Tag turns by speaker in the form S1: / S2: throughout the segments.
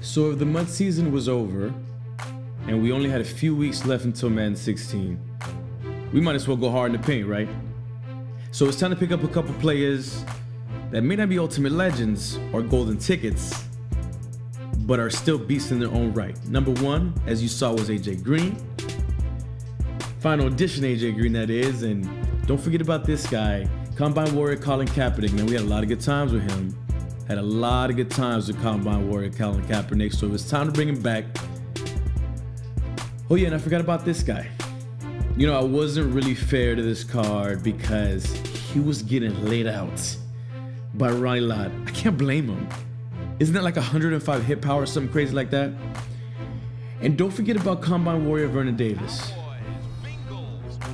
S1: So if the MUT season was over, and we only had a few weeks left until Madden 16, we might as well go hard in the paint, right? So it's time to pick up a couple players that may not be Ultimate Legends or golden tickets, but are still beasts in their own right. Number one, as you saw, was A.J. Green. Final Edition A.J. Green, that is. And don't forget about this guy, Combine Warrior Colin Kaepernick. Man, we had a lot of good times with him. Had a lot of good times with Combine Warrior Colin Kaepernick, so it was time to bring him back. Oh yeah, and I forgot about this guy. You know, I wasn't really fair to this card because he was getting laid out by Ronnie Lott. I can't blame him. Isn't that like 105 hit power or something crazy like that? And don't forget about Combine Warrior Vernon Davis.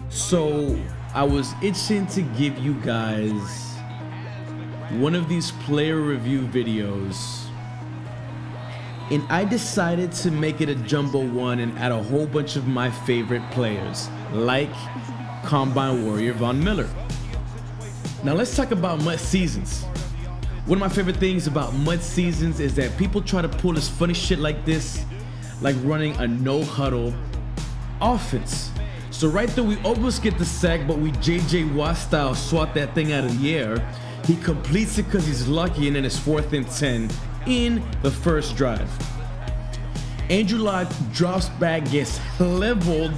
S1: So I was itching to give you guys one of these player review videos, and I decided to make it a jumbo one and add a whole bunch of my favorite players, like Combine Warrior Von Miller. Now let's talk about MUT seasons. One of my favorite things about MUT seasons is that people try to pull this funny shit like this, like running a no-huddle offense. So right there, we almost get the sack, but we JJ Watt style swat that thing out of the air. He completes it because he's lucky, and then it's 4th and 10 in the first drive. Andrew Luck drops back, gets leveled,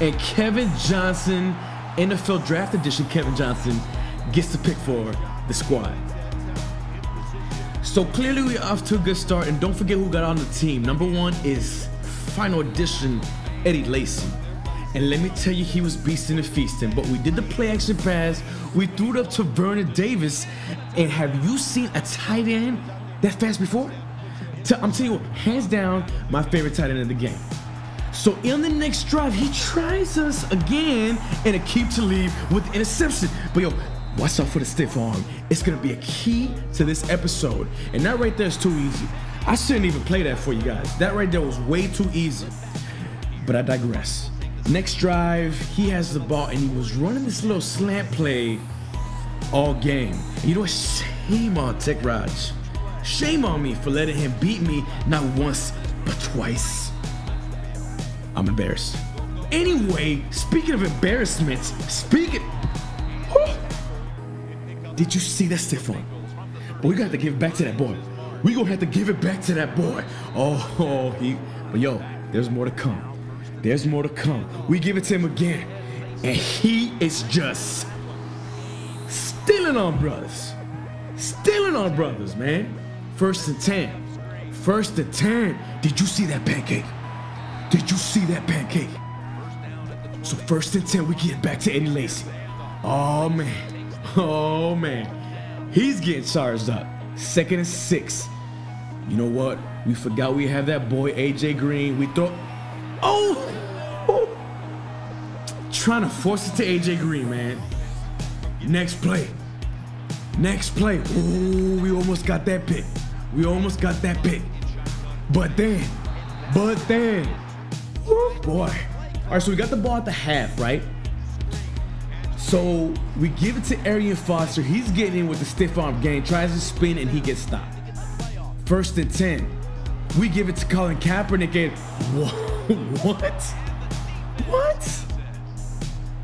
S1: and Kevin Johnson, NFL Draft Edition Kevin Johnson, gets the pick for the squad. So clearly we're off to a good start, and don't forget who got on the team. Number one is Final Edition Eddie Lacy. And let me tell you, he was beasting and feasting. But we did the play action pass, we threw it up to Vernon Davis, and have you seen a tight end that fast before? I'm telling you, hands down, my favorite tight end in the game. So in the next drive, he tries us again and a keep to leave with the interception. But yo, watch out for the stiff arm. It's gonna be a key to this episode. And that right there is too easy. I shouldn't even play that for you guys. That right there was way too easy. But I digress. Next drive, he has the ball and he was running this little slant play all game. And you know what? Shame on TeKRaJ. Shame on me for letting him beat me not once, but twice. I'm embarrassed. Anyway, speaking of embarrassments, did you see that stiff arm? But we got to give it back to that boy. We gonna have to give it back to that boy. But yo, there's more to come. There's more to come. We give it to him again, and he is just stealing on brothers. Stealing on brothers, man. 1st and 10. 1st and 10. Did you see that pancake? Did you see that pancake? So 1st and 10, we get back to Eddie Lacy. Oh man. Oh man. He's getting charged up. 2nd and 6. You know what? We forgot we have that boy A.J. Green. We throw. Oh! Trying to force it to A.J. Green, man. Next play. Next play. Ooh, we almost got that pick. We almost got that pick. But then. Woo, boy. All right, so we got the ball at the half, right? So we give it to Arian Foster. He's getting in with the stiff arm game, tries to spin, and he gets stopped. 1st and 10. We give it to Colin Kaepernick, and what?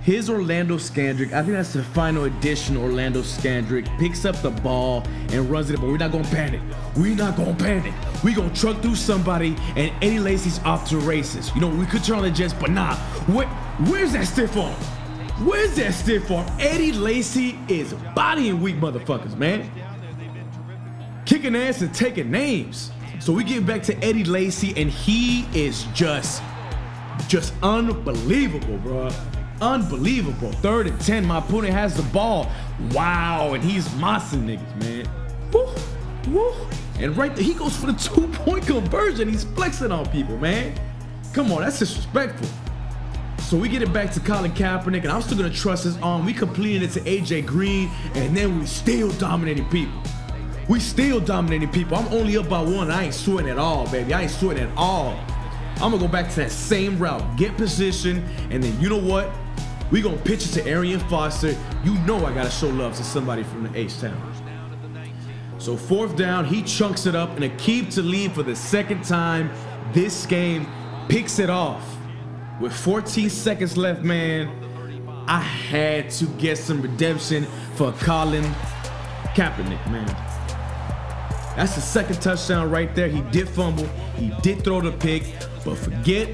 S1: Here's Orlando Scandrick. I think that's the Final Edition Orlando Scandrick. Picks up the ball and runs it, but we're not gonna panic. We're not gonna panic. We're gonna truck through somebody, and Eddie Lacy's off to the races. You know, we could turn on the Jets, but nah. Where's that stiff arm? Where's that stiff arm? Eddie Lacy is bodying weak motherfuckers, man. Kicking ass and taking names. So we get back to Eddie Lacy, and he is just unbelievable, bro. Unbelievable. 3rd and 10, my opponent has the ball. Wow, and he's mossing niggas, man. Woo, woo. And right there, he goes for the 2-point conversion. He's flexing on people, man. Come on, that's disrespectful. So we get it back to Colin Kaepernick, and I'm still gonna trust his arm. We completed it to A.J. Green, and then we still dominating people. We still dominating people. I'm only up by 1. I ain't sweating at all, baby. I ain't sweating at all. I'm gonna go back to that same route, get position, and then you know what? We gonna pitch it to Arian Foster. You know I gotta show love to somebody from the H-Town. So 4th down, he chunks it up and Aqib Talib for the 2nd time this game picks it off. With 14 seconds left, man, I had to get some redemption for Colin Kaepernick, man. That's the 2nd touchdown right there. He did fumble, he did throw the pick, but forget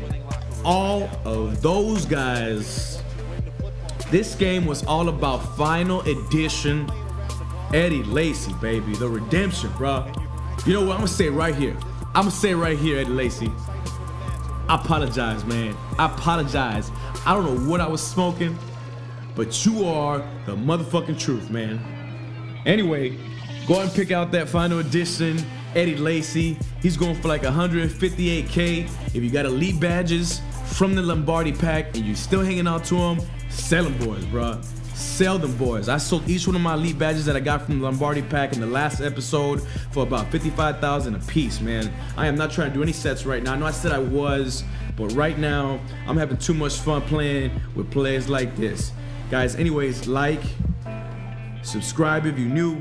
S1: all of those guys. This game was all about Final Edition Eddie Lacy, baby. The redemption, bro. You know what? I'm gonna say it right here. I'm gonna say it right here, Eddie Lacy. I apologize, man. I apologize. I don't know what I was smoking, but you are the motherfucking truth, man. Anyway, go ahead and pick out that Final Edition Eddie Lacy. He's going for like 158K. If you got elite badges from the Lombardi pack and you still hanging out to them, sell them boys, bro. Sell them boys. I sold each one of my elite badges that I got from the Lombardi pack in the last episode for about 55,000 a piece, man. I am not trying to do any sets right now. I know I said I was, but right now I'm having too much fun playing with players like this. Guys, anyways, like, subscribe if you're new.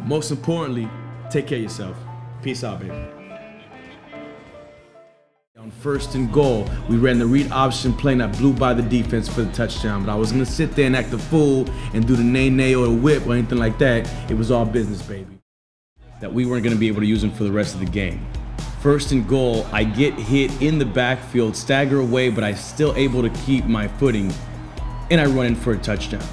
S1: Most importantly, take care of yourself. Peace out, baby. On 1st and goal, we ran the read option play and I blew by the defense for the touchdown. But I was gonna sit there and act a fool and do the nay or the whip or anything like that. It was all business, baby. That we weren't gonna be able to use him for the rest of the game. 1st and goal, I get hit in the backfield, stagger away, but I'm still able to keep my footing, and I run in for a touchdown.